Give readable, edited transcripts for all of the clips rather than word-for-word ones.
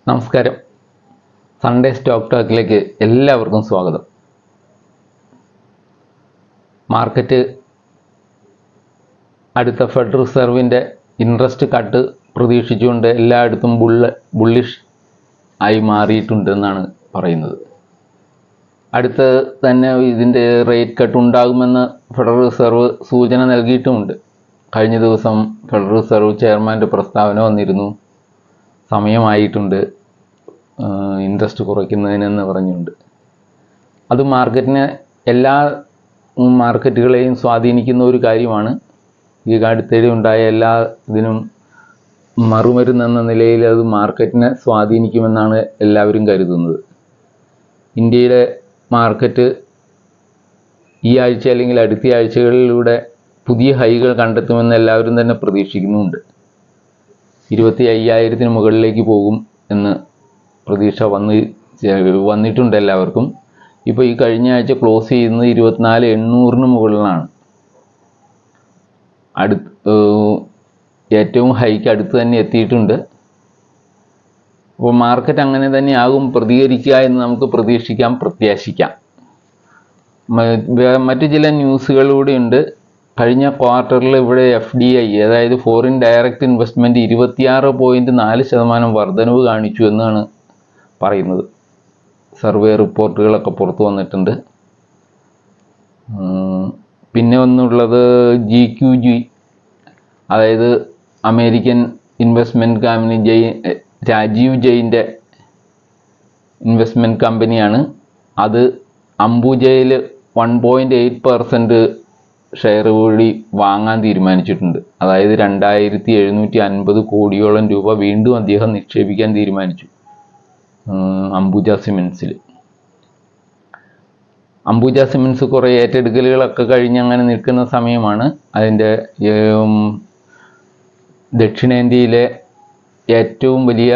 നമസ്കാരം. Sunday stock ടോക്കിലേക്ക് എല്ലാവർക്കും സ്വാഗതം. മാർക്കറ്റ് അടുത്ത ഫെഡറൽ റിസർവിൻ്റെ ഇൻട്രസ്റ്റ് കട്ട് പ്രതീക്ഷിച്ചുകൊണ്ട് എല്ലായിടത്തും ബുള്ളിഷ് ആയി മാറിയിട്ടുണ്ടെന്നാണ് പറയുന്നത്. അടുത്ത തന്നെ ഇതിൻ്റെ റേറ്റ് കട്ട് ഉണ്ടാകുമെന്ന് ഫെഡറൽ റിസർവ് സൂചന നൽകിയിട്ടുമുണ്ട്. കഴിഞ്ഞ ദിവസം ഫെഡറൽ റിസർവ് ചെയർമാൻ്റെ പ്രസ്താവന വന്നിരുന്നു, സമയമായിട്ടുണ്ട് ഇൻട്രസ്റ്റ് കുറയ്ക്കുന്നതിനെന്ന് പറഞ്ഞുകൊണ്ട്. അത് എല്ലാ മാർക്കറ്റുകളെയും സ്വാധീനിക്കുന്ന ഒരു കാര്യമാണ്. ഈ അടുത്തിടെ ഉണ്ടായ എല്ലാ ഇതിനും മറുമരുന്നെന്ന നിലയിൽ അത് മാർക്കറ്റിനെ സ്വാധീനിക്കുമെന്നാണ് എല്ലാവരും കരുതുന്നത്. ഇന്ത്യയിലെ മാർക്കറ്റ് ഈ ആഴ്ച അല്ലെങ്കിൽ അടുത്ത ആഴ്ചകളിലൂടെ പുതിയ ഹൈകൾ കണ്ടെത്തുമെന്ന് എല്ലാവരും തന്നെ പ്രതീക്ഷിക്കുന്നുമുണ്ട്. 25,000 മുകളിലേക്ക് പോകും എന്ന് പ്രതീക്ഷ വന്നിട്ടുണ്ട് എല്ലാവർക്കും. ഇപ്പോൾ ഈ കഴിഞ്ഞ ആഴ്ച ക്ലോസ് ചെയ്യുന്നത് 24,800 മുകളിലാണ്. ഏറ്റവും ഹൈക്ക് അടുത്ത് തന്നെ എത്തിയിട്ടുണ്ട്. അപ്പോൾ മാർക്കറ്റ് അങ്ങനെ തന്നെയാകും പ്രതികരിക്കുക എന്ന് നമുക്ക് പ്രത്യാശിക്കാം. മറ്റു ചില ന്യൂസുകളിലൂടെ ഉണ്ട്. കഴിഞ്ഞ ക്വാർട്ടറിൽ ഇവിടെ FDI, അതായത് ഫോറിൻ ഡയറക്റ്റ് ഇൻവെസ്റ്റ്മെൻറ്റ് 26.4% വർധനവ് കാണിച്ചു എന്നാണ് പറയുന്നത്. സർവേ റിപ്പോർട്ടുകളൊക്കെ പുറത്തു വന്നിട്ടുണ്ട്. പിന്നെ ഒന്നുള്ളത് GQG, അതായത് അമേരിക്കൻ ഇൻവെസ്റ്റ്മെൻറ്റ് കമ്പനി രാജീവ് ജെയിൻ്റെ ഇൻവെസ്റ്റ്മെൻറ്റ് കമ്പനിയാണ്. അത് അംബുജയിൽ 1.8% ഷെയർ കൂടി വാങ്ങാൻ തീരുമാനിച്ചിട്ടുണ്ട്. അതായത് 2,750 കോടിയോളം രൂപ വീണ്ടും അദ്ദേഹം നിക്ഷേപിക്കാൻ തീരുമാനിച്ചു അംബുജ സിമെൻസിൽ. അംബുജ സിമെൻസ് കുറേ ഏറ്റെടുക്കലുകളൊക്കെ കഴിഞ്ഞ് അങ്ങനെ നിൽക്കുന്ന സമയമാണ്. അതിൻ്റെ ദക്ഷിണേന്ത്യയിലെ ഏറ്റവും വലിയ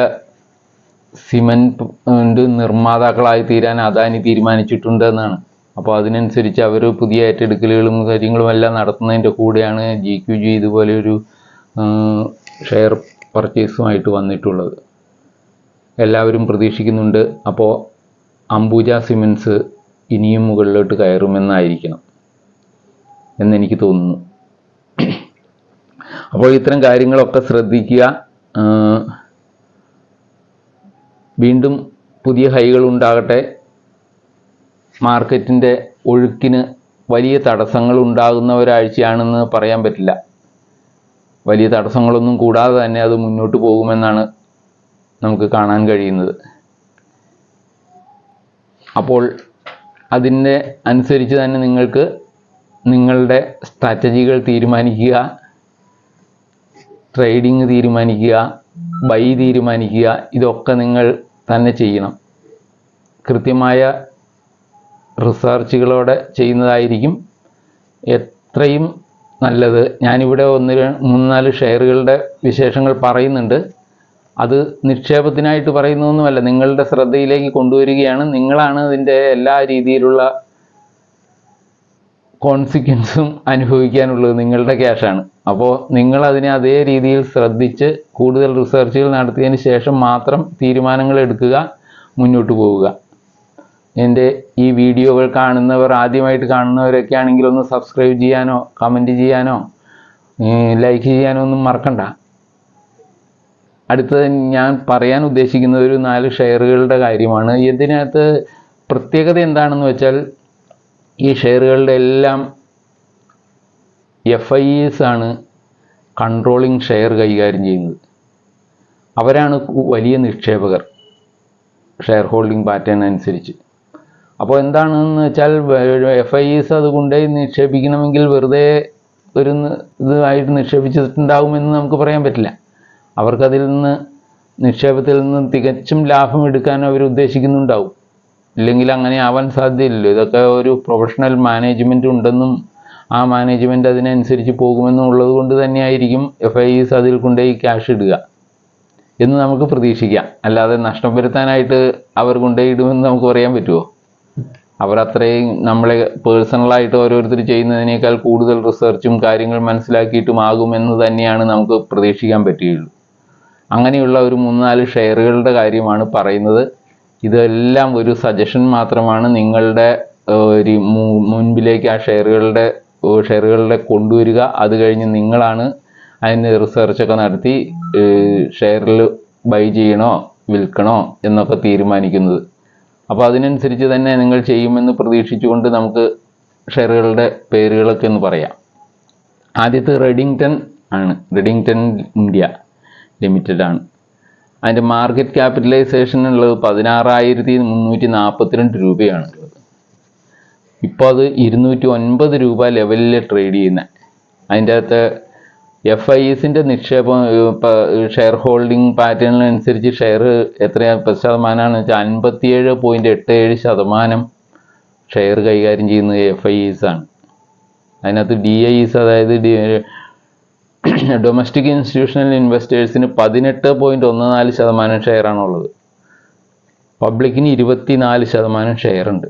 സിമൻറ്റ് നിർമ്മാതാക്കളായി തീരാൻ അദാനി തീരുമാനിച്ചിട്ടുണ്ട് എന്നാണ്. അപ്പോൾ അതിനനുസരിച്ച് അവർ പുതിയ ഏറ്റെടുക്കലുകളും കാര്യങ്ങളും എല്ലാം നടത്തുന്നതിൻ്റെ കൂടെയാണ് GQG ഇതുപോലെ ഒരു ഷെയർ പർച്ചേസുമായിട്ട് വന്നിട്ടുള്ളത്. എല്ലാവരും പ്രതീക്ഷിക്കുന്നുണ്ട്. അപ്പോൾ അംബുജ സിമെൻസ് ഇനിയും മുകളിലോട്ട് കയറുമെന്നായിരിക്കണം എന്നെനിക്ക് തോന്നുന്നു. അപ്പോൾ ഇത്തരം കാര്യങ്ങളൊക്കെ ശ്രദ്ധിക്കുക. വീണ്ടും പുതിയ ഹൈകൾ ഉണ്ടാകട്ടെ. മാർക്കറ്റിൻ്റെ ഒഴുക്കിന് വലിയ തടസ്സങ്ങൾ ഉണ്ടാകുന്ന ഒരാഴ്ചയാണെന്ന് പറയാൻ പറ്റില്ല. വലിയ തടസ്സങ്ങളൊന്നും കൂടാതെ തന്നെ അത് മുന്നോട്ട് പോകുമെന്നാണ് നമുക്ക് കാണാൻ കഴിയുന്നത്. അപ്പോൾ അതിൻ്റെ അനുസരിച്ച് തന്നെ നിങ്ങൾക്ക് നിങ്ങളുടെ സ്ട്രാറ്റജികൾ തീരുമാനിക്കുക, ട്രേഡിങ് തീരുമാനിക്കുക, ബൈ തീരുമാനിക്കുക. ഇതൊക്കെ നിങ്ങൾ തന്നെ ചെയ്യണം. കൃത്യമായ റിസർച്ചുകളോടെ ചെയ്യുന്നതായിരിക്കും എത്രയും നല്ലത്. ഞാനിവിടെ 3-4 ഷെയറുകളുടെ വിശേഷങ്ങൾ പറയുന്നുണ്ട്. അത് നിക്ഷേപത്തിനായിട്ട് പറയുന്നതൊന്നുമല്ല, നിങ്ങളുടെ ശ്രദ്ധയിലേക്ക് കൊണ്ടുവരികയാണ്. നിങ്ങളാണ് അതിൻ്റെ എല്ലാ രീതിയിലുള്ള കോൺസിക്വൻസും അനുഭവിക്കാനുള്ളത്. നിങ്ങളുടെ ക്യാഷാണ്. അപ്പോൾ നിങ്ങളതിനെ അതേ രീതിയിൽ ശ്രദ്ധിച്ച് കൂടുതൽ റിസർച്ചുകൾ നടത്തിയതിന് ശേഷം മാത്രം തീരുമാനങ്ങൾ എടുക്കുക, മുന്നോട്ട് പോവുക. എൻ്റെ ഈ വീഡിയോകൾ ആദ്യമായിട്ട് കാണുന്നവരൊക്കെ ആണെങ്കിൽ ഒന്ന് സബ്സ്ക്രൈബ് ചെയ്യാനോ കമൻറ്റ് ചെയ്യാനോ ലൈക്ക് ചെയ്യാനോ ഒന്നും മറക്കണ്ട. അടുത്തത് ഞാൻ പറയാൻ ഉദ്ദേശിക്കുന്നത് ഒരു 4 ഷെയറുകളുടെ കാര്യമാണ്. ഇതിനകത്ത് പ്രത്യേകത എന്താണെന്ന് വെച്ചാൽ, ഈ ഷെയറുകളുടെ എല്ലാം FIEs ആണ് കൺട്രോളിങ് ഷെയർ കൈകാര്യം ചെയ്യുന്നത്. അവരാണ് വലിയ നിക്ഷേപകർ ഷെയർ ഹോൾഡിംഗ് പാറ്റേൺ അനുസരിച്ച്. അപ്പോൾ എന്താണെന്ന് വെച്ചാൽ FIEs അതുകൊണ്ട് നിക്ഷേപിക്കണമെങ്കിൽ വെറുതെ ഒരു ഇതായിട്ട് നിക്ഷേപിച്ചിട്ടുണ്ടാകുമെന്ന് നമുക്ക് പറയാൻ പറ്റില്ല. അവർക്കതിൽ നിന്ന് നിക്ഷേപത്തിൽ നിന്ന് തികച്ചും ലാഭം എടുക്കാൻ അവർ ഉദ്ദേശിക്കുന്നുണ്ടാവും. ഇല്ലെങ്കിൽ അങ്ങനെ ആവാൻ സാധ്യതയില്ലല്ലോ. ഇതൊക്കെ ഒരു പ്രൊഫഷണൽ മാനേജ്മെൻറ്റ് ഉണ്ടെന്നും ആ മാനേജ്മെൻറ്റ് അതിനനുസരിച്ച് പോകുമെന്നും ഉള്ളത് കൊണ്ട് തന്നെയായിരിക്കും FIEs അതിൽ കൊണ്ടുപോയി ക്യാഷ് ഇടുക എന്ന് നമുക്ക് പ്രതീക്ഷിക്കാം. അല്ലാതെ നഷ്ടം വരുത്താനായിട്ട് അവർ കൊണ്ടുപോയി ഇടുമെന്ന് നമുക്ക് പറയാൻ പറ്റുമോ? അവർ അത്രയും നമ്മളെ പേഴ്സണലായിട്ട് ഓരോരുത്തർ ചെയ്യുന്നതിനേക്കാൾ കൂടുതൽ റിസർച്ചും കാര്യങ്ങൾ മനസ്സിലാക്കിയിട്ടും ആകുമെന്ന് തന്നെയാണ് നമുക്ക് പ്രതീക്ഷിക്കാൻ പറ്റുകയുള്ളൂ. അങ്ങനെയുള്ള ഒരു 3-4 ഷെയറുകളുടെ കാര്യമാണ് പറയുന്നത്. ഇതെല്ലാം ഒരു സജഷൻ മാത്രമാണ്. നിങ്ങളുടെ ഒരു മുൻപിലേക്ക് ആ ഷെയറുകളുടെ കൊണ്ടുവരിക. അത് കഴിഞ്ഞ് നിങ്ങളാണ് അതിന് റിസർച്ചൊക്കെ നടത്തി ഷെയറിൽ ബൈ ചെയ്യണോ വിൽക്കണോ എന്നൊക്കെ തീരുമാനിക്കുന്നത്. അപ്പോൾ അതിനനുസരിച്ച് തന്നെ നിങ്ങൾ ചെയ്യുമെന്ന് പ്രതീക്ഷിച്ചുകൊണ്ട് നമുക്ക് ഷെയറുകളുടെ പേരുകളൊക്കെ ഒന്ന് പറയാം. ആദ്യത്തെ റെഡിങ്ടൺ ആണ്. റെഡിങ്ടൺ ഇന്ത്യ ലിമിറ്റഡ് ആണ്. അതിൻ്റെ മാർക്കറ്റ് ക്യാപിറ്റലൈസേഷൻ ഉള്ളത് 16,342 രൂപയാണുള്ളത്. ഇപ്പോൾ അത് 209 രൂപ ലെവലിൽ ട്രേഡ് ചെയ്യുന്നത്. അതിൻ്റെ അകത്ത് FISൻ്റെ നിക്ഷേപം ഷെയർ ഹോൾഡിംഗ് പാറ്റേണിനനുസരിച്ച് ഷെയർ എത്ര ശതമാനമാണെന്ന് വെച്ചാൽ 57.87% ഷെയർ കൈകാര്യം ചെയ്യുന്നത് FIS ആണ്. അതിനകത്ത് DIs, അതായത് ഡൊമസ്റ്റിക് ഇൻസ്റ്റിറ്റ്യൂഷണൽ ഇൻവെസ്റ്റേഴ്സിന് 18.14% ഷെയറാണുള്ളത്. പബ്ലിക്കിന് 24% ഷെയർ ഉണ്ട്.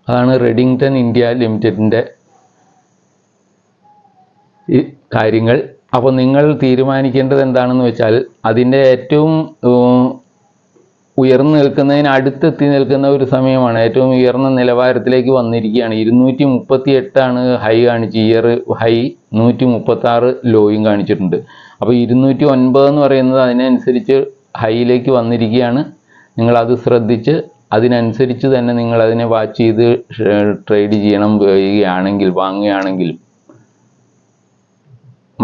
അതാണ് റെഡിങ്ടൺ ഇന്ത്യ ലിമിറ്റഡിൻ്റെ കാര്യങ്ങൾ. അപ്പോൾ നിങ്ങൾ തീരുമാനിക്കേണ്ടത് എന്താണെന്ന് വെച്ചാൽ അതിൻ്റെ ഏറ്റവും ഉയർന്നു നിൽക്കുന്നതിന് അടുത്തെത്തി നിൽക്കുന്ന ഒരു സമയമാണ്. ഏറ്റവും ഉയർന്ന നിലവാരത്തിലേക്ക് വന്നിരിക്കുകയാണ്. 238 ഹൈ കാണിച്ച്, ഇയർ ഹൈ 136 ലോയും കാണിച്ചിട്ടുണ്ട്. അപ്പോൾ 209 എന്ന് പറയുന്നത് അതിനനുസരിച്ച് ഹൈയിലേക്ക് വന്നിരിക്കുകയാണ്. നിങ്ങളത് ശ്രദ്ധിച്ച് അതിനനുസരിച്ച് തന്നെ നിങ്ങൾ അതിനെ വാച്ച് ചെയ്ത് ട്രേഡ് ചെയ്യണം. വാങ്ങുകയാണെങ്കിൽ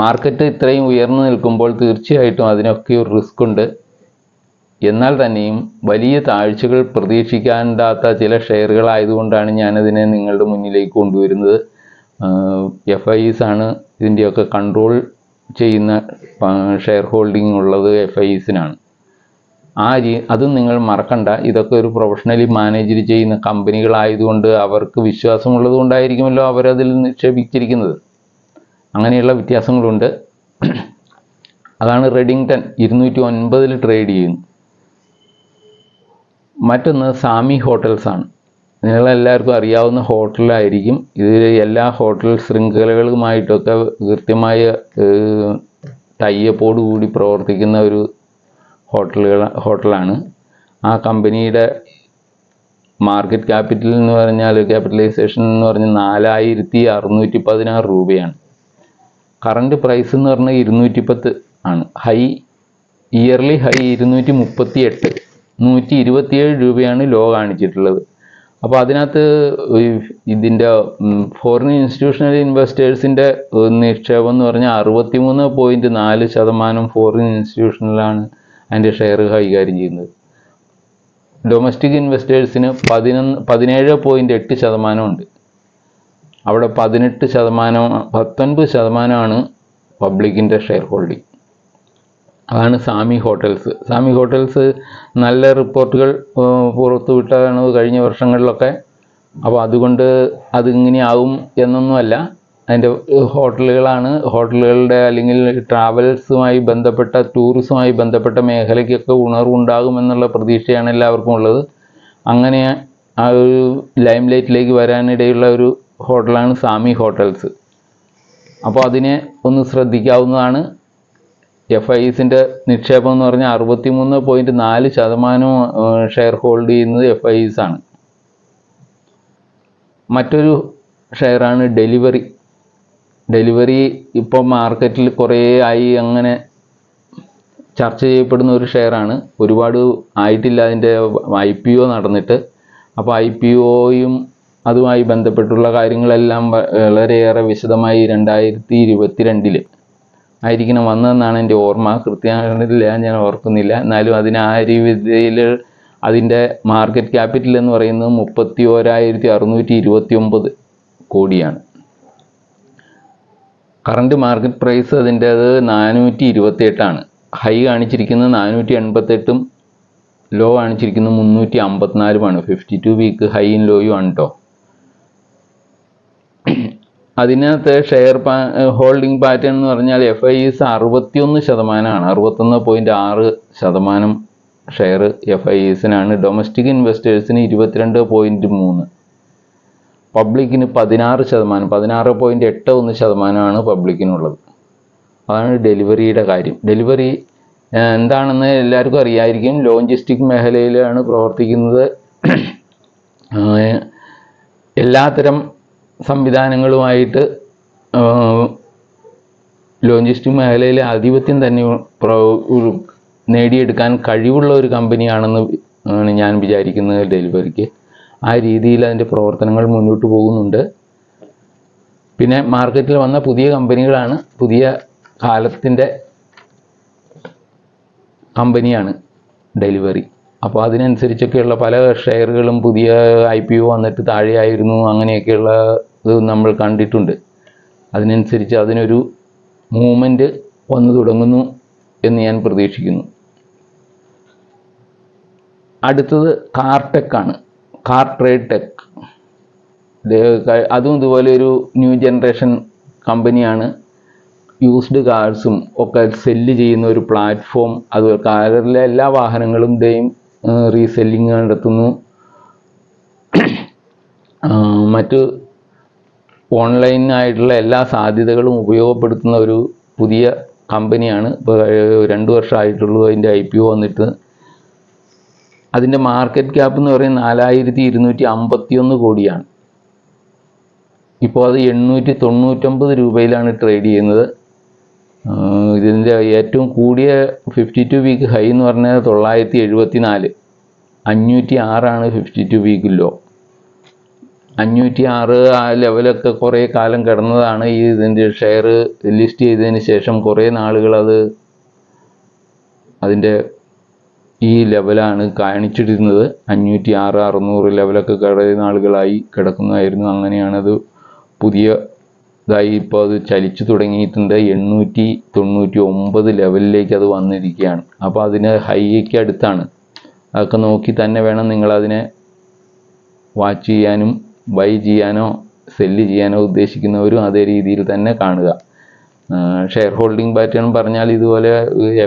മാർക്കറ്റ് ഇത്രയും ഉയർന്നു നിൽക്കുമ്പോൾ തീർച്ചയായിട്ടും അതിനൊക്കെ ഒരു റിസ്ക് ഉണ്ട്. എന്നാൽ തന്നെയും വലിയ താഴ്ചകൾ പ്രതീക്ഷിക്കാണ്ടാത്ത ചില ഷെയറുകളായതുകൊണ്ടാണ് ഞാനതിനെ നിങ്ങളുടെ മുന്നിലേക്ക് കൊണ്ടുവരുന്നത്. FIS ആണ് ഇതിൻ്റെയൊക്കെ കൺട്രോൾ ചെയ്യുന്ന ഷെയർ ഹോൾഡിംഗ് ഉള്ളത് FISനാണ്. അതും നിങ്ങൾ മറക്കണ്ട. ഇതൊക്കെ ഒരു പ്രൊഫഷണലി മാനേജ് ചെയ്യുന്ന കമ്പനികളായതുകൊണ്ട് അവർക്ക് വിശ്വാസമുള്ളത് കൊണ്ടായിരിക്കുമല്ലോ അവരതിൽ നിക്ഷേപിച്ചിരിക്കുന്നത്. അങ്ങനെയുള്ള വ്യത്യാസങ്ങളുണ്ട്. അതാണ് റെഡിങ്ടൺ 209 ട്രേഡ് ചെയ്യുന്നു. മറ്റൊന്ന് സാമി ഹോട്ടൽസ് ആണ്. നിങ്ങളെല്ലാവർക്കും അറിയാവുന്ന ഹോട്ടലായിരിക്കും ഇത്. എല്ലാ ഹോട്ടൽ ശൃംഖലകളുമായിട്ടൊക്കെ കൃത്യമായ ടൈഅപ്പോട് കൂടി പ്രവർത്തിക്കുന്ന ഒരു ഹോട്ടലാണ്. ആ കമ്പനിയുടെ മാർക്കറ്റ് ക്യാപിറ്റലൈസേഷൻ എന്ന് പറഞ്ഞാൽ 4,616 രൂപയാണ്. കറണ്ട് പ്രൈസ് എന്ന് പറഞ്ഞാൽ 210 ആണ്. ഇയർലി ഹൈ 238, 127 രൂപയാണ് ലോ കാണിച്ചിട്ടുള്ളത്. അപ്പോൾ അതിനകത്ത് ഇതിൻ്റെ ഫോറിൻ ഇൻസ്റ്റിറ്റ്യൂഷണൽ ഇൻവെസ്റ്റേഴ്സിൻ്റെ നിക്ഷേപം എന്ന് പറഞ്ഞാൽ 63.4% ഫോറിൻ ഇൻസ്റ്റിറ്റ്യൂഷനിലാണ് അതിൻ്റെ ഷെയർ കൈകാര്യം ചെയ്യുന്നത്. ഡൊമസ്റ്റിക് ഇൻവെസ്റ്റേഴ്സിന് 17.8% ഉണ്ട്. അവിടെ 19% പബ്ലിക്കിൻ്റെ ഷെയർ ഹോൾഡിംഗ്. അതാണ് സാമി ഹോട്ടൽസ്. സാമി ഹോട്ടൽസ് നല്ല റിപ്പോർട്ടുകൾ പുറത്തുവിട്ടതാണ് കഴിഞ്ഞ വർഷങ്ങളിലൊക്കെ. അപ്പോൾ അതുകൊണ്ട് അതിങ്ങനെ ആവും എന്നൊന്നുമല്ല. അതിൻ്റെ ഹോട്ടലുകളുടെ അല്ലെങ്കിൽ ട്രാവൽസുമായി ബന്ധപ്പെട്ട ടൂറിസവുമായി ബന്ധപ്പെട്ട മേഖലയ്ക്കൊക്കെ ഉണർവുണ്ടാകുമെന്നുള്ള പ്രതീക്ഷയാണ് എല്ലാവർക്കും ഉള്ളത്. അങ്ങനെ ആ ഒരു ലൈം ലൈറ്റിലേക്ക് വരാനിടയുള്ള ഒരു ഹോട്ടലാണ് സാമി ഹോട്ടൽസ്. അപ്പോൾ അതിനെ ഒന്ന് ശ്രദ്ധിക്കാവുന്നതാണ്. FISൻ്റെ നിക്ഷേപം എന്ന് പറഞ്ഞാൽ 63.4% ഷെയർ ഹോൾഡ് ചെയ്യുന്നത് FIS ആണ്. മറ്റൊരു ഷെയറാണ് ഡെലിവറി. ഇപ്പോൾ മാർക്കറ്റിൽ കുറേ ആയി അങ്ങനെ ചർച്ച ചെയ്യപ്പെടുന്ന ഒരു ഷെയറാണ്. ഒരുപാട് ആയിട്ടില്ല അതിൻ്റെ IPO നടന്നിട്ട്. അപ്പോൾ IPOയും അതുമായി ബന്ധപ്പെട്ടുള്ള കാര്യങ്ങളെല്ലാം വളരെയേറെ വിശദമായി 2022 ആയിരിക്കണം വന്നതെന്നാണ് എൻ്റെ ഓർമ്മ. കൃത്യമായിട്ടില്ല, ഞാൻ ഓർക്കുന്നില്ല. എന്നാലും അതിന് ആ രീതിയിൽ അതിൻ്റെ മാർക്കറ്റ് ക്യാപിറ്റൽ എന്ന് പറയുന്നത് 31,629 കോടിയാണ്. കറണ്ട് മാർക്കറ്റ് പ്രൈസ് അതിൻ്റേത് 428 ഹൈ കാണിച്ചിരിക്കുന്നത് 488, ലോ കാണിച്ചിരിക്കുന്നത് 354. 52 വീക്ക് ഹൈയും ലോയും ആണ് കേട്ടോ. അതിനകത്ത് ഷെയർ ഹോൾഡിംഗ് പാറ്റേൺ എന്ന് പറഞ്ഞാൽ FIS 61%, 61.6% ഷെയർ FISനാണ്. ഡൊമസ്റ്റിക് ഇൻവെസ്റ്റേഴ്സിന് 22.3%, പബ്ലിക്കിന് 16%, 16.81% പബ്ലിക്കിനുള്ളത്. അതാണ് ഡെലിവറിയുടെ കാര്യം. ഡെലിവറി എന്താണെന്ന് എല്ലാവർക്കും അറിയായിരിക്കും. ലോജിസ്റ്റിക് മേഖലയിലാണ് പ്രവർത്തിക്കുന്നത്. എല്ലാത്തരം സംവിധാനങ്ങളുമായിട്ട് ലോജിസ്റ്റിക് മേഖലയിലെ ആധിപത്യം തന്നെ നേടിയെടുക്കാൻ കഴിവുള്ള ഒരു കമ്പനിയാണെന്ന് ആണ് ഞാൻ വിചാരിക്കുന്നത് ഡെലിവറിക്ക്. ആ രീതിയിൽ അതിൻ്റെ പ്രവർത്തനങ്ങൾ മുന്നോട്ട് പോകുന്നുണ്ട്. പിന്നെ മാർക്കറ്റിൽ വന്ന പുതിയ കമ്പനികളാണ്, പുതിയ കാലത്തിൻ്റെ കമ്പനിയാണ് ഡെലിവറി. അപ്പോൾ അതിനനുസരിച്ചൊക്കെയുള്ള പല ഷെയറുകളും പുതിയ IPO വന്നിട്ട് താഴെയായിരുന്നു, അങ്ങനെയൊക്കെയുള്ള ഇത് നമ്മൾ കണ്ടിട്ടുണ്ട്. അതിനനുസരിച്ച് അതിനൊരു മൂവ്മെൻറ്റ് വന്നു തുടങ്ങുന്നു എന്ന് ഞാൻ പ്രതീക്ഷിക്കുന്നു. അടുത്തത് കാർടെക്കാണ്, കാർ ട്രേഡ് ടെക്. അതും ഇതുപോലെ ഒരു ന്യൂ ജനറേഷൻ കമ്പനിയാണ്. യൂസ്ഡ് കാർസും ഒക്കെ സെല്ല് ചെയ്യുന്ന ഒരു പ്ലാറ്റ്ഫോം. അത് കാറിലെ എല്ലാ വാഹനങ്ങളുടെയും റീസെല്ലിങ് നടത്തുന്നു. മറ്റ് ഓൺലൈനായിട്ടുള്ള എല്ലാ സാധ്യതകളും ഉപയോഗപ്പെടുത്തുന്ന ഒരു പുതിയ കമ്പനിയാണ്. ഇപ്പോൾ 2 വർഷമായിട്ടുള്ളൂ അതിൻ്റെ IPO വന്നിട്ട്. അതിൻ്റെ മാർക്കറ്റ് ക്യാപ്പ് എന്ന് പറയുന്നത് 4251 കോടിയാണ്. ഇപ്പോൾ അത് 899 രൂപയിലാണ് ട്രേഡ് ചെയ്യുന്നത്. ഇതിൻ്റെ ഏറ്റവും കൂടിയ 52 വീക്ക് ഹൈ എന്ന് പറഞ്ഞാൽ 974, 506 52 വീക്ക് ലോ. 506 ആ ലെവലൊക്കെ കുറേ കാലം കിടന്നതാണ്. ഇതിൻ്റെ ഷെയർ ലിസ്റ്റ് ചെയ്തതിന് ശേഷം കുറേ നാളുകൾ അതിൻ്റെ ഈ ലെവലാണ് കാണിച്ചിരുന്നത്. 506, 600 ലെവലൊക്കെ കുറേ നാളുകളായി കിടക്കുന്നതായിരുന്നു. അങ്ങനെയാണത് പുതിയതായി ഇപ്പോൾ അത് ചലിച്ചു തുടങ്ങിയിട്ടുണ്ട്. 899 ലെവലിലേക്ക് അത് വന്നിരിക്കുകയാണ്. അപ്പോൾ അതിന് ഹൈക്ക് അടുത്താണ്. അതൊക്കെ നോക്കി തന്നെ വേണം നിങ്ങളതിനെ വാച്ച് ചെയ്യാനും ബൈ ചെയ്യാനോ സെല്ല് ചെയ്യാനോ ഉദ്ദേശിക്കുന്നവരും അതേ രീതിയിൽ തന്നെ കാണുക. ഷെയർ ഹോൾഡിംഗ് പാറ്റേൺ പറഞ്ഞാൽ ഇതുപോലെ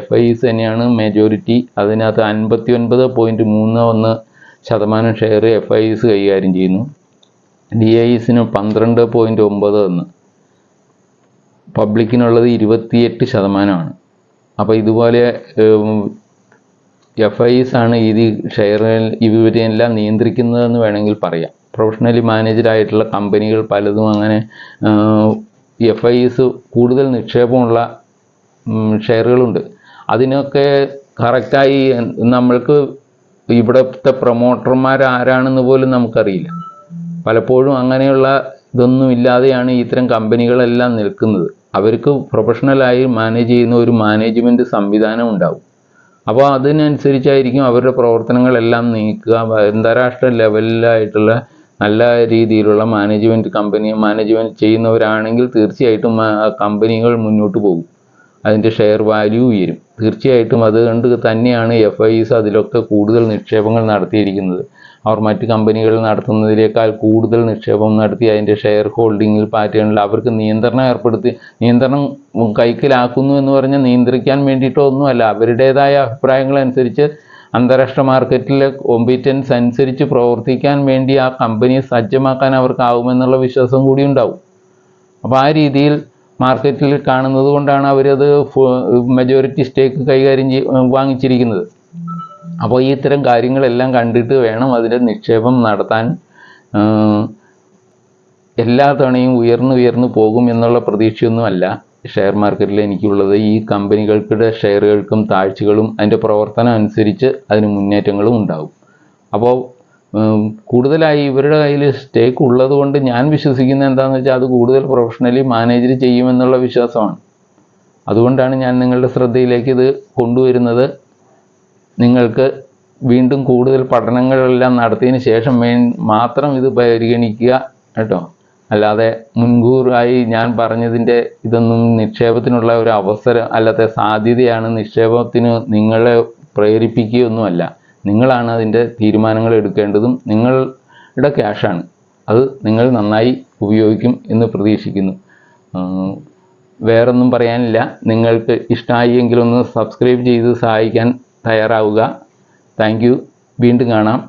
FIs തന്നെയാണ് മെജോറിറ്റി. അതിനകത്ത് 59.31% ഷെയർ FIs കൈകാര്യം ചെയ്യുന്നു. DISന് 12.91, പബ്ലിക്കിനുള്ളത് 28%. അപ്പോൾ ഇതുപോലെ FIs ആണ് ഇത് ഷെയർ ഇവരെല്ലാം നിയന്ത്രിക്കുന്നതെന്ന് വേണമെങ്കിൽ പറയാം. പ്രൊഫഷണലി മാനേജറായിട്ടുള്ള കമ്പനികൾ പലതും അങ്ങനെ FIs കൂടുതൽ നിക്ഷേപമുള്ള ഷെയറുകളുണ്ട്. അതിനൊക്കെ കറക്റ്റായി നമ്മൾക്ക് ഇവിടുത്തെ പ്രൊമോട്ടർമാർ ആരാണെന്ന് പോലും നമുക്കറിയില്ല. പലപ്പോഴും അങ്ങനെയുള്ള ഇതൊന്നും ഇല്ലാതെയാണ് ഇത്തരം കമ്പനികളെല്ലാം നിൽക്കുന്നത്. അവർക്ക് പ്രൊഫഷണലായി മാനേജ് ചെയ്യുന്ന ഒരു മാനേജ്മെൻറ്റ് സംവിധാനം ഉണ്ടാവും. അപ്പോൾ അതിനനുസരിച്ചായിരിക്കും അവരുടെ പ്രവർത്തനങ്ങളെല്ലാം നീക്കുക. അന്താരാഷ്ട്ര ലെവലിലായിട്ടുള്ള നല്ല രീതിയിലുള്ള മാനേജ്മെൻറ്റ് ചെയ്യുന്നവരാണെങ്കിൽ തീർച്ചയായിട്ടും കമ്പനികൾ മുന്നോട്ട് പോകും. അതിൻ്റെ ഷെയർ വാല്യൂ ഉയരും തീർച്ചയായിട്ടും. അതുകൊണ്ട് തന്നെയാണ് FIs അതിലൊക്കെ കൂടുതൽ നിക്ഷേപങ്ങൾ നടത്തിയിരിക്കുന്നത്. അവർ മറ്റ് കമ്പനികൾ നടത്തുന്നതിനേക്കാൾ കൂടുതൽ നിക്ഷേപം നടത്തി അതിൻ്റെ ഷെയർ ഹോൾഡിങ്ങിൽ പാറ്റേണിൽ അവർക്ക് നിയന്ത്രണം കൈക്കലാക്കുന്നു എന്ന് പറഞ്ഞാൽ നിയന്ത്രിക്കാൻ വേണ്ടിയിട്ടോ ഒന്നുമല്ല. അവരുടേതായ അഭിപ്രായങ്ങളനുസരിച്ച് അന്താരാഷ്ട്ര മാർക്കറ്റിലെ കോമ്പീറ്റൻസ് അനുസരിച്ച് പ്രവർത്തിക്കാൻ വേണ്ടി ആ കമ്പനിയെ സജ്ജമാക്കാൻ അവർക്കാവുമെന്നുള്ള വിശ്വാസം കൂടി ഉണ്ടാവും. അപ്പോൾ ആ രീതിയിൽ മാർക്കറ്റിൽ കാണുന്നത് കൊണ്ടാണ് അവരത് മെജോറിറ്റി സ്റ്റേക്ക് വാങ്ങിച്ചിരിക്കുന്നത്. അപ്പോൾ ഈ ഇത്തരം കാര്യങ്ങളെല്ലാം കണ്ടിട്ട് വേണം അതിൻ്റെ നിക്ഷേപം നടത്താൻ. എല്ലാ തവണയും ഉയർന്നു പോകും എന്നുള്ള പ്രതീക്ഷയൊന്നുമല്ല ഷെയർ മാർക്കറ്റിൽ എനിക്കുള്ളത്. ഈ കമ്പനികൾക്കുടെ ഷെയറുകൾക്കും താഴ്ചകളും അതിൻ്റെ പ്രവർത്തനം അനുസരിച്ച് അതിന് മുന്നേറ്റങ്ങളും ഉണ്ടാകും. അപ്പോൾ കൂടുതലായി ഇവരുടെ കയ്യിൽ സ്റ്റേക്ക് ഉള്ളത് കൊണ്ട് ഞാൻ വിശ്വസിക്കുന്നത് എന്താണെന്ന് വെച്ചാൽ അത് കൂടുതൽ പ്രൊഫഷണലി മാനേജ് ചെയ്യുമെന്നുള്ള വിശ്വാസമാണ്. അതുകൊണ്ടാണ് ഞാൻ നിങ്ങളുടെ ശ്രദ്ധയിലേക്ക് ഇത് കൊണ്ടുവരുന്നത്. നിങ്ങൾക്ക് വീണ്ടും കൂടുതൽ പഠനങ്ങളെല്ലാം നടത്തിയതിന് ശേഷം മാത്രം ഇത് പരിഗണിക്കുക കേട്ടോ. അല്ലാതെ മുൻകൂറായി ഞാൻ പറഞ്ഞതിൻ്റെ ഇതൊന്നും നിക്ഷേപത്തിനുള്ള ഒരു അവസരം അല്ലാത്ത സാധ്യതയാണ്, നിക്ഷേപത്തിന് നിങ്ങളെ പ്രേരിപ്പിക്കുകയൊന്നുമല്ല. നിങ്ങളാണ് അതിൻ്റെ തീരുമാനങ്ങൾ എടുക്കേണ്ടതും. നിങ്ങളുടെ ക്യാഷാണ് അത്, നിങ്ങൾ നന്നായി ഉപയോഗിക്കും എന്ന് പ്രതീക്ഷിക്കുന്നു. വേറൊന്നും പറയാനില്ല. നിങ്ങൾക്ക് ഇഷ്ടമായി എങ്കിലൊന്ന് സബ്സ്ക്രൈബ് ചെയ്ത് സഹായിക്കാൻ തയ്യാറാവുക. Thank you. വീണ്ടും കാണാം.